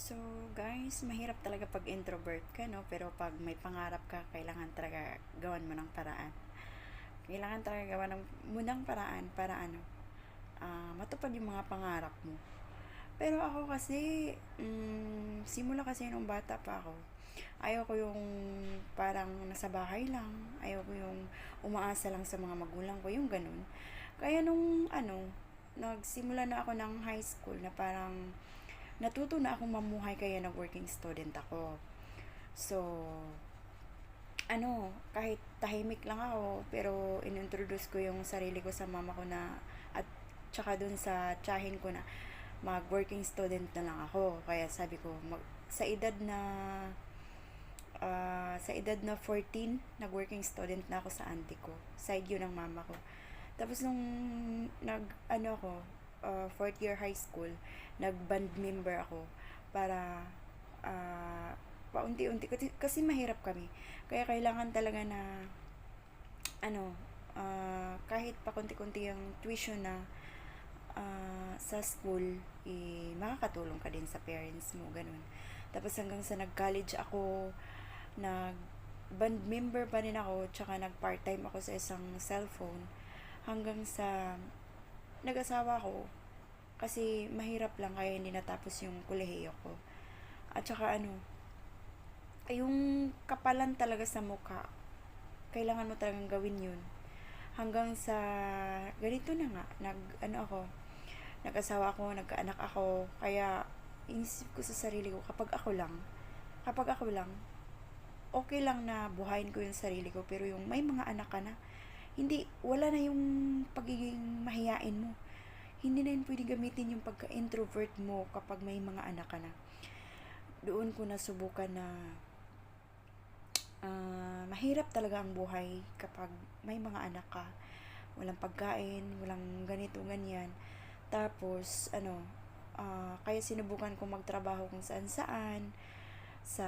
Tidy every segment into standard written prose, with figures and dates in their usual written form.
So, guys, mahirap talaga pag introvert ka, no? Pero pag may pangarap ka, kailangan talaga gawan mo ng paraan. Kailangan talaga gawan mo ng paraan para matupad yung mga pangarap mo. Pero ako kasi, simula kasi nung bata pa ako, ayaw ko yung parang nasa bahay lang. Ayaw ko yung umaasa lang sa mga magulang ko, yung ganun. Kaya nagsimula na ako ng high school na parang natuto na akong mamuhay kaya nag-working student ako. So, kahit tahimik lang ako, pero inintroduce ko yung sarili ko sa mama ko na, at tsaka dun sa tiyahin ko na, mag-working student na lang ako. Kaya sabi ko, sa edad na 14, nag-working student na ako sa auntie ko. Side yun ng mama ko. Tapos nung fourth year high school, nag-band member ako para paunti-unti kasi mahirap kami. Kaya kailangan talaga na kahit pa kunti-kunti yung tuition na sa school, makakatulong ka din sa parents mo, ganun. Tapos hanggang sa nag-college ako, nag-band member pa rin ako, tsaka nag-part-time ako sa isang cellphone, hanggang sa nag-asawa ko. Kasi mahirap lang, kaya hindi natapos yung kolehiyo ko. At saka yung kapalan talaga sa mukha, kailangan mo talagang gawin yun. Hanggang sa ganito na nga, nag-asawa ako, nagkaanak ako, kaya inisip ko sa sarili ko, kapag ako lang, okay lang na buhayin ko yung sarili ko, pero yung may mga anak ka na, wala na yung pagiging mahiyain mo. Hindi na yun pwede gamitin yung pagka-introvert mo kapag may mga anak ka na. Doon ko nasubukan na mahirap talaga ang buhay kapag may mga anak ka. Walang pagkain, walang ganito, ganyan. Tapos, kaya sinubukan ko magtrabaho kung saan-saan, sa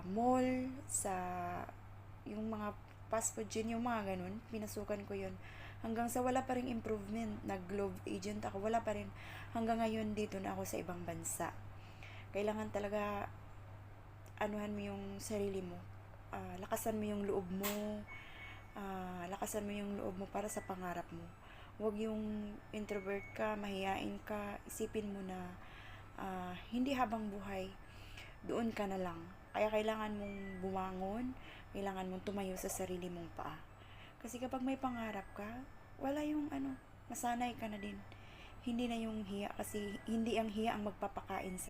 mall, sa yung mga fast food yun, yung mga ganun, pinasukan ko yun. Hanggang sa wala pa rin improvement, nag-Globe agent ako, wala pa rin. Hanggang ngayon dito na ako sa ibang bansa. Kailangan talaga, mo yung sarili mo. Lakasan mo yung loob mo. Lakasan mo yung loob mo para sa pangarap mo. Huwag yung introvert ka, mahiyain ka, isipin mo na hindi habang buhay, doon ka na lang. Kaya kailangan mong bumangon, kailangan mong tumayo sa sarili mong paa. Kasi kapag may pangarap ka, wala yung masanay ka na din. Hindi na yung hiya, kasi hindi ang hiya ang magpapakain sa